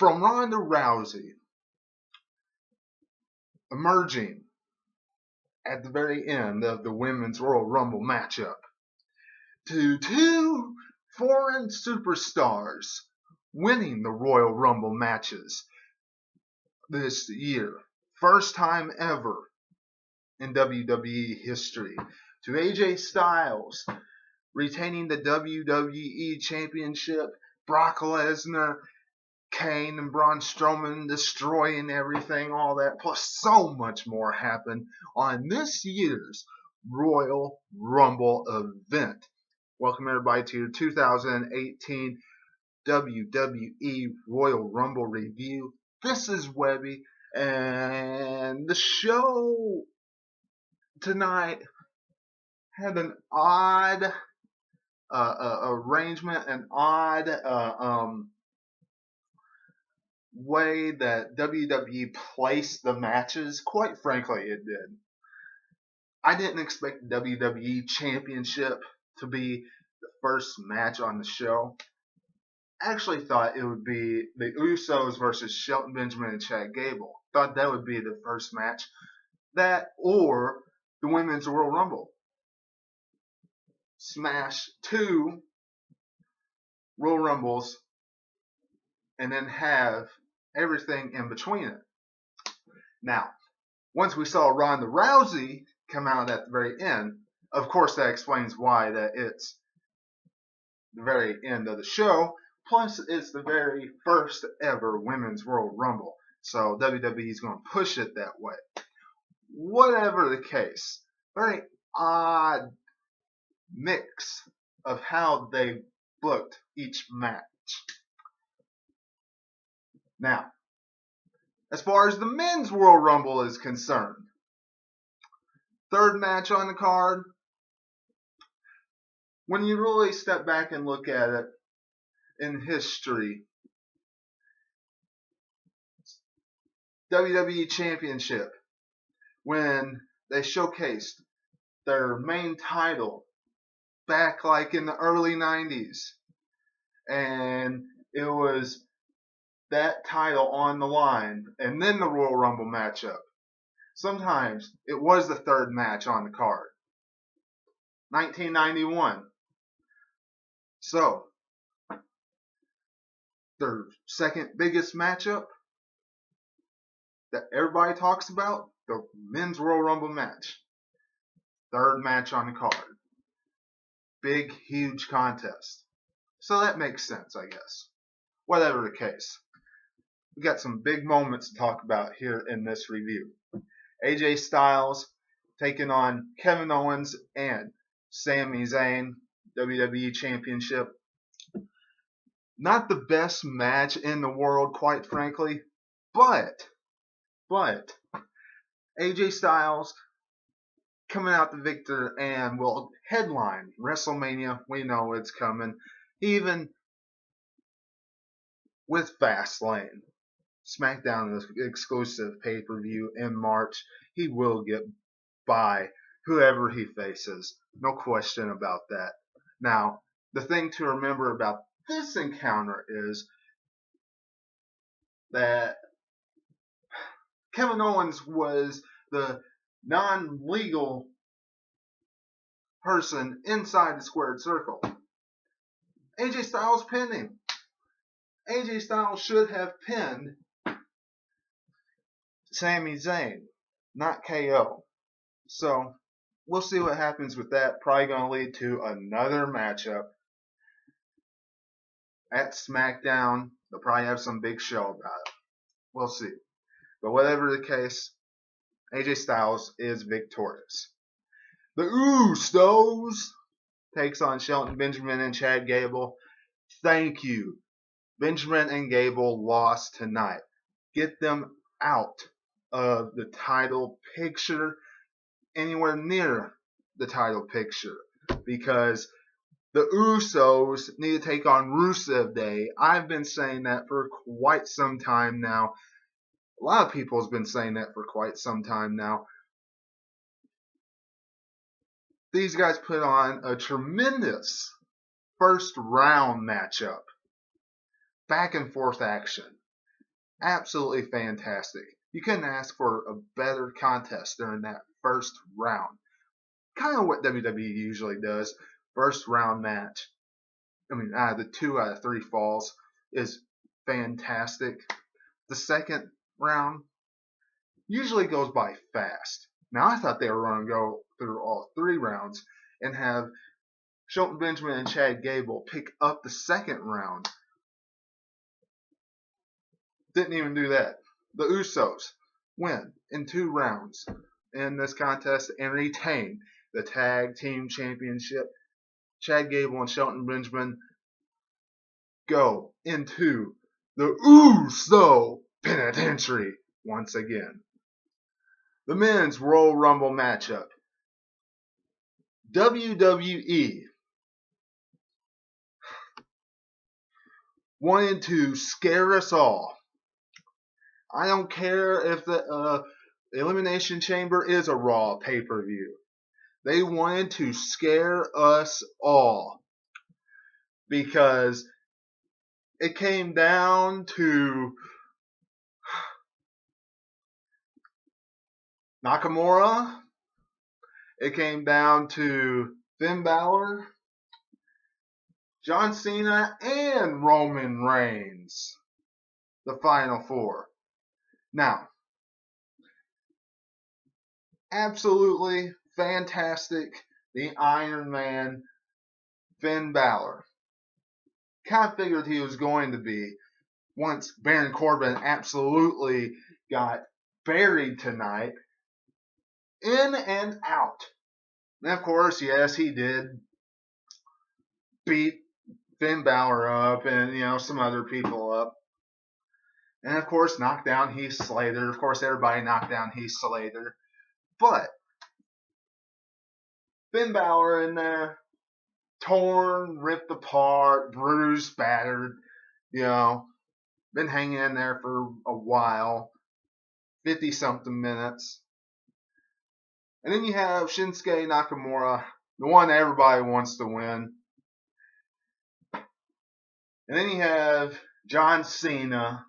From Ronda Rousey emerging at the very end of the Women's Royal Rumble matchup to two foreign superstars winning the Royal Rumble matches this year. First time ever in WWE history. To AJ Styles retaining the WWE Championship, Brock Lesnar, Kane and Braun Strowman destroying everything, all that, plus so much more happened on this year's Royal Rumble event. Welcome everybody to your 2018 WWE Royal Rumble review. This is Webby, and the show tonight had an odd arrangement, an odd way that WWE placed the matches. Quite frankly, it did. I didn't expect the WWE Championship to be the first match on the show. I actually thought it would be the Usos versus Shelton Benjamin and Chad Gable. Thought that would be the first match. That or the Women's Royal Rumble. Smash two Royal Rumbles and then have everything in between it. Now, once we saw Ronda Rousey come out at the very end, of course that explains why that it's the very end of the show. Plus, it's the very first ever Women's Royal Rumble. So WWE is going to push it that way. Whatever the case, very odd mix of how they booked each match. Now, as far as the Men's Royal Rumble is concerned, third match on the card. When you really step back and look at it in history, WWE Championship, when they showcased their main title back like in the early 90s, and it was that title on the line, and then the Royal Rumble matchup. Sometimes it was the third match on the card. 1991. So, their second biggest matchup that everybody talks about, the Men's Royal Rumble match. Third match on the card. Big, huge contest. So that makes sense, I guess. Whatever the case. We got some big moments to talk about here in this review. AJ Styles taking on Kevin Owens and Sami Zayn, WWE Championship. Not the best match in the world, quite frankly, but AJ Styles coming out the victor and will headline WrestleMania. We know it's coming. Even with Fastlane, SmackDown is exclusive pay-per-view in March. He will get by whoever he faces. No question about that. Now, the thing to remember about this encounter is that Kevin Owens was the non-legal person inside the squared circle. AJ Styles pinned him. AJ Styles should have pinned Sami Zayn, not KO. So, we'll see what happens with that. Probably going to lead to another matchup at SmackDown. They'll probably have some big show about it. We'll see. But whatever the case, AJ Styles is victorious. The Usos takes on Shelton Benjamin and Chad Gable. Thank you. Benjamin and Gable lost tonight. Get them out of the title picture, anywhere near the title picture, because the Usos need to take on Rusev Day. I've been saying that for quite some time now. A lot of people have been saying that for quite some time now. These guys put on a tremendous first round matchup. Back and forth action. Absolutely fantastic. You couldn't ask for a better contest during that first round. Kind of what WWE usually does. First round match. I mean, the 2 out of 3 falls is fantastic. The second round usually goes by fast. Now, I thought they were going to go through all 3 rounds and have Shelton Benjamin and Chad Gable pick up the second round. Didn't even do that. The Usos win in 2 rounds in this contest and retain the Tag Team Championship. Chad Gable and Shelton Benjamin go into the Uso Penitentiary once again. The Men's Royal Rumble matchup. WWE wanted to scare us all. I don't care if the Elimination Chamber is a Raw pay-per-view. They wanted to scare us all because it came down to Nakamura. It came down to Finn Balor, John Cena, and Roman Reigns. The final 4. Now, absolutely fantastic. The Iron Man, Finn Balor. Kind of figured he was going to be once Baron Corbin absolutely got buried tonight. In and out. And of course, yes, he did beat Finn Balor up and, some other people up. And of course, knocked down Heath Slater. Of course, everybody knocked down Heath Slater. But Finn Balor in there, torn, ripped apart, bruised, battered, been hanging in there for a while, 50-something minutes. And then you have Shinsuke Nakamura, the one everybody wants to win. And then you have John Cena.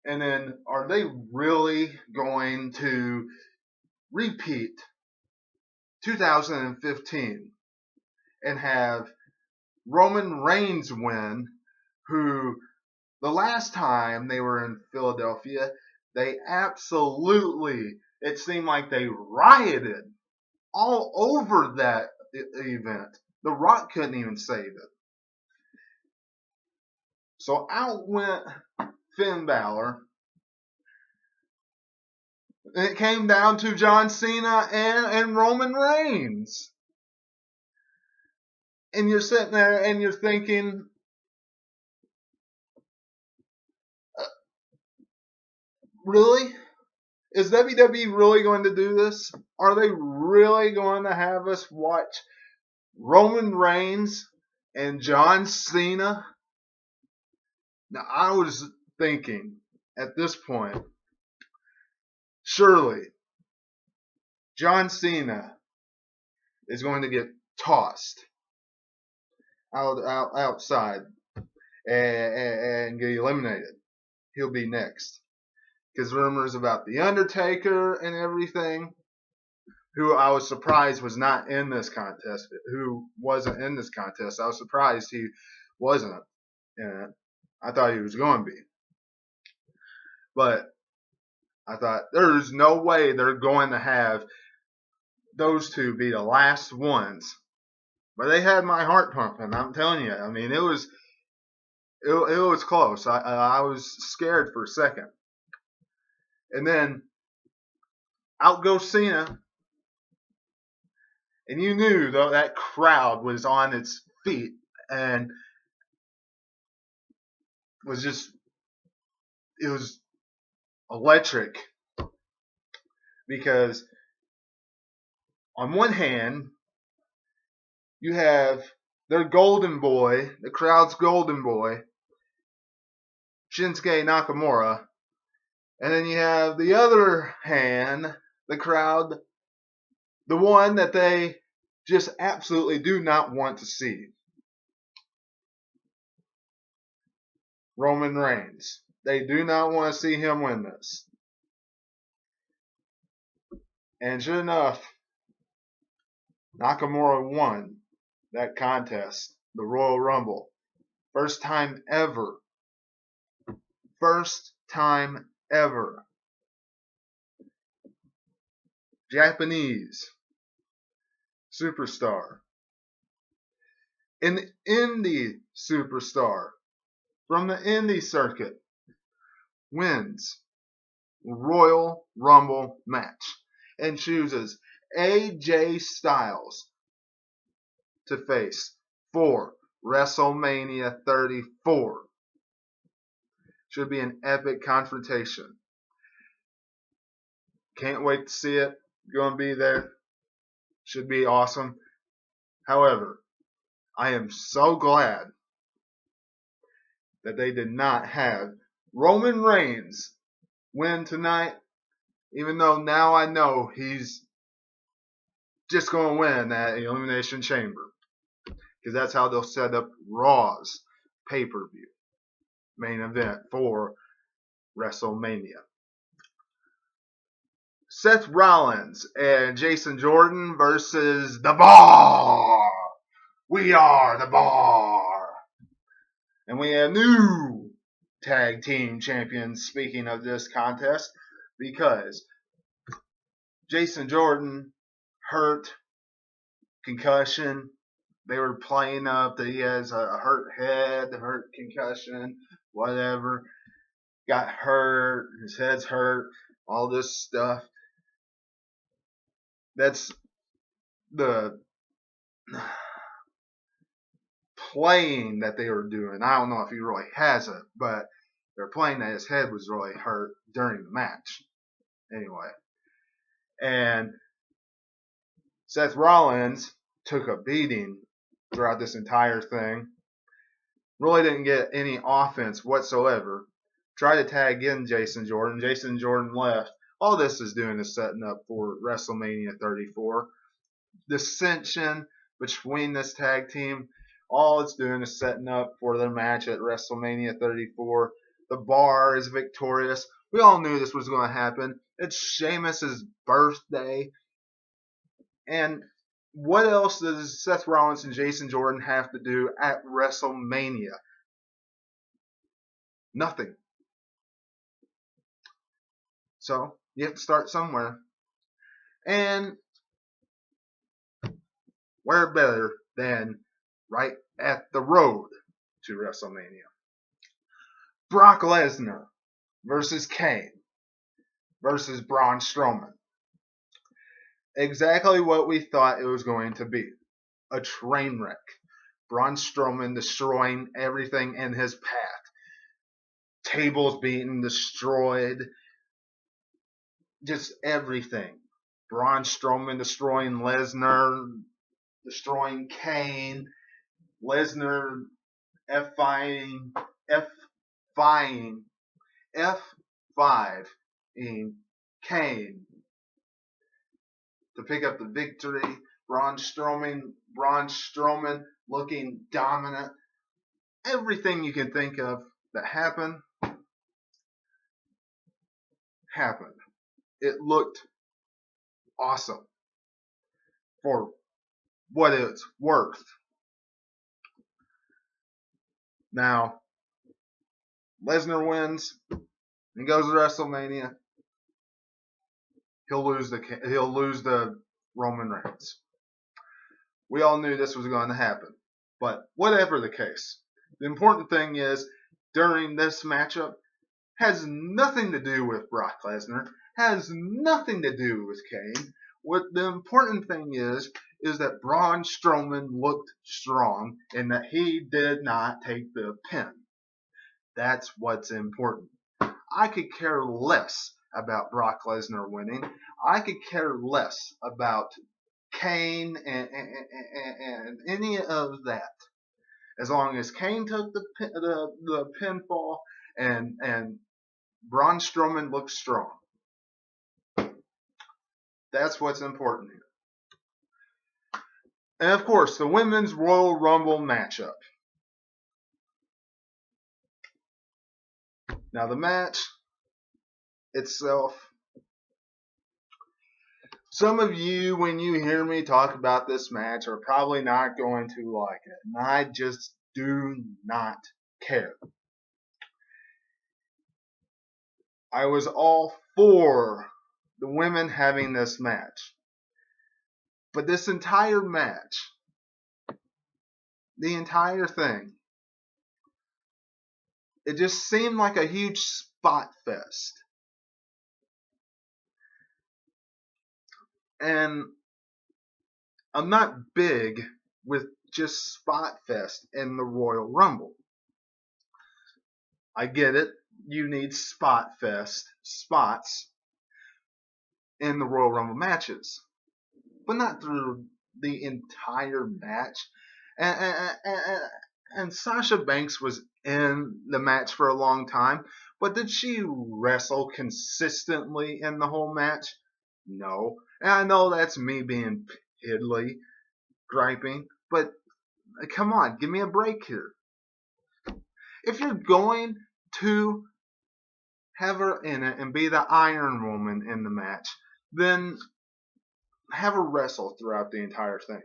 And then, are they really going to repeat 2015 and have Roman Reigns win, who the last time they were in Philadelphia, they absolutely, it seemed like they rioted all over that event. The Rock couldn't even save it. So out went Finn Balor. And it came down to John Cena and Roman Reigns. And you're sitting there and you're thinking, really? Is WWE really going to do this? Are they really going to have us watch Roman Reigns and John Cena? Now, I was thinking at this point, surely John Cena is going to get tossed outside and get eliminated. He'll be next. Because rumors about The Undertaker and everything, who I was surprised was not in this contest, who wasn't in this contest. I was surprised he wasn't in it. I thought he was going to be. But I thought, there's no way they're going to have those two be the last ones. But they had my heart pumping, I'm telling you. I mean, it was close. I was scared for a second. And then out goes Cena. And you knew, though, that crowd was on its feet and it was electric. Because on one hand, you have their golden boy, the crowd's golden boy, Shinsuke Nakamura. And then you have the other hand, the crowd, the one that they just absolutely do not want to see. Roman Reigns. They do not want to see him win this. And sure enough, Nakamura won that contest, the Royal Rumble. First time ever. First time ever. Japanese superstar. An indie superstar from the indie circuit wins Royal Rumble match and chooses AJ Styles to face for WrestleMania 34. Should be an epic confrontation. Can't wait to see it. Going to be there. Should be awesome. However, I am so glad that they did not have Roman Reigns win tonight, even though now I know he's just going to win that Elimination Chamber, because that's how they'll set up Raw's pay-per-view main event for WrestleMania. Seth Rollins and Jason Jordan versus The Bar. We are The Bar. And we have new tag team champions, speaking of this contest, because Jason Jordan hurt, concussion. They were playing up that he has a hurt head, hurt concussion, whatever. Got hurt, his head's hurt, all this stuff. That's the playing that they were doing. I don't know if he really has it, but they're playing that his head was really hurt during the match. Anyway. And Seth Rollins took a beating throughout this entire thing. Really didn't get any offense whatsoever. Tried to tag in Jason Jordan. Jason Jordan left. All this is doing is setting up for WrestleMania 34. Dissension between this tag team. All it's doing is setting up for their match at WrestleMania 34. The Bar is victorious. We all knew this was going to happen. It's Sheamus' birthday. And what else does Seth Rollins and Jason Jordan have to do at WrestleMania? Nothing. So, you have to start somewhere. And where better than right at the road to WrestleMania? Brock Lesnar versus Kane versus Braun Strowman. Exactly what we thought it was going to be. A train wreck. Braun Strowman destroying everything in his path. Tables being destroyed. Just everything. Braun Strowman destroying Lesnar, destroying Kane, Lesnar F5ing Kane to pick up the victory. Braun Strowman looking dominant. Everything you can think of that happened. It looked awesome for what it's worth. Now, Lesnar wins and goes to WrestleMania. He'll lose the Roman Reigns. We all knew this was going to happen. But whatever the case, the important thing is during this matchup has nothing to do with Brock Lesnar, has nothing to do with Kane. What the important thing is that Braun Strowman looked strong and that he did not take the pin. That's what's important. I could care less about Brock Lesnar winning. I could care less about Kane and any of that. As long as Kane took the pinfall and Braun Strowman looked strong. That's what's important here. And of course, the Women's Royal Rumble matchup. Now the match itself, some of you, when you hear me talk about this match, are probably not going to like it. And I just do not care. I was all for the women having this match. But this entire match, the entire thing, it just seemed like a huge spot fest. And I'm not big with just spot fest in the Royal Rumble. I get it. You need spot fest spots in the Royal Rumble matches, but not through the entire match. And Sasha Banks was in the match for a long time, but did she wrestle consistently in the whole match? No. And I know that's me being piddly, griping, but come on, give me a break here. If you're going to have her in it and be the Iron Woman in the match, then have her wrestle throughout the entire thing.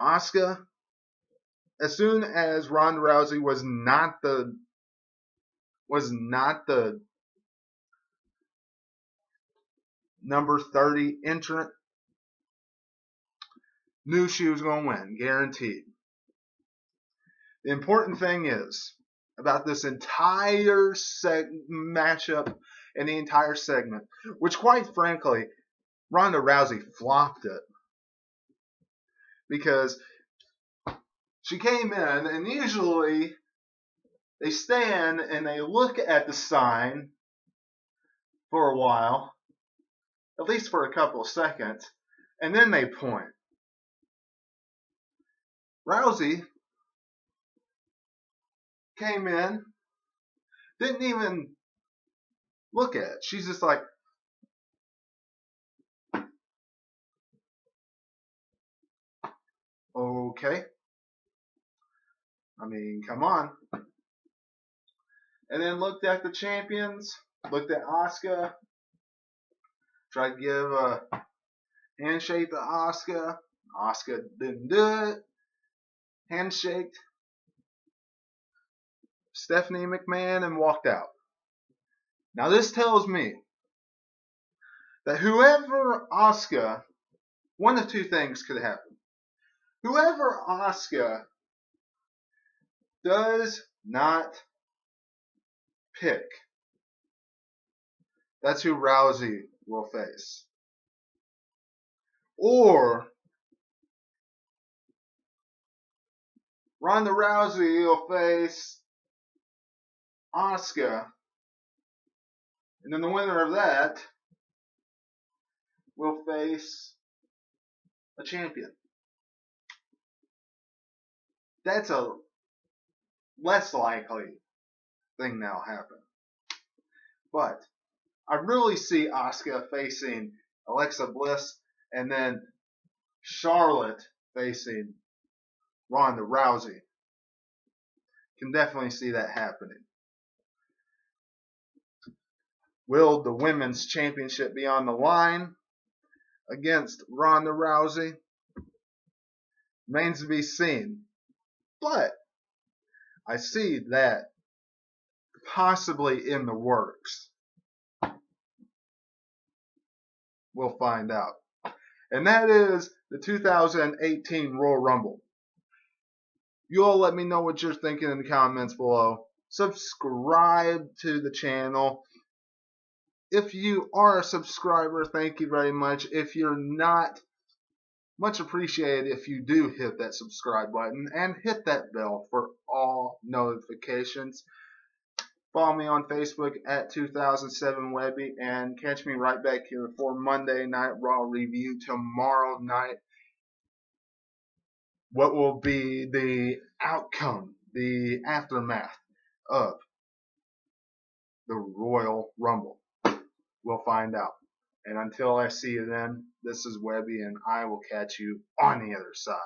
Asuka, as soon as Ronda Rousey was not the number 30 entrant, knew she was going to win, guaranteed. The important thing is about this entire matchup and the entire segment, which quite frankly, Ronda Rousey flopped it. Because she came in, and usually they stand and they look at the sign for a while, at least for a couple of seconds, and then they point. Rousey came in, didn't even look at it. She's just like, okay. I mean, come on. And then looked at the champions, looked at Asuka, tried to give a handshake to Asuka. Asuka didn't do it. Handshaked Stephanie McMahon and walked out. Now this tells me that whoever Asuka, one of two things could happen. Whoever Asuka does not pick, that's who Rousey will face. Or Ronda Rousey will face Asuka, and then the winner of that will face a champion. That's a less likely thing that'll happen. But I really see Asuka facing Alexa Bliss, and then Charlotte facing Ronda Rousey. Can definitely see that happening. Will the women's championship be on the line against Ronda Rousey? Remains to be seen. But I see that possibly in the works. We'll find out. And that is the 2018 Royal Rumble. You all let me know what you're thinking in the comments below. Subscribe to the channel. If you are a subscriber, thank you very much. If you're not, much appreciated if you do hit that subscribe button and hit that bell for all notifications. Follow me on Facebook at 2007Webby, and catch me right back here for Monday Night Raw review tomorrow night. What will be the outcome, the aftermath of the Royal Rumble? We'll find out. And until I see you then, this is Webby, and I will catch you on the other side.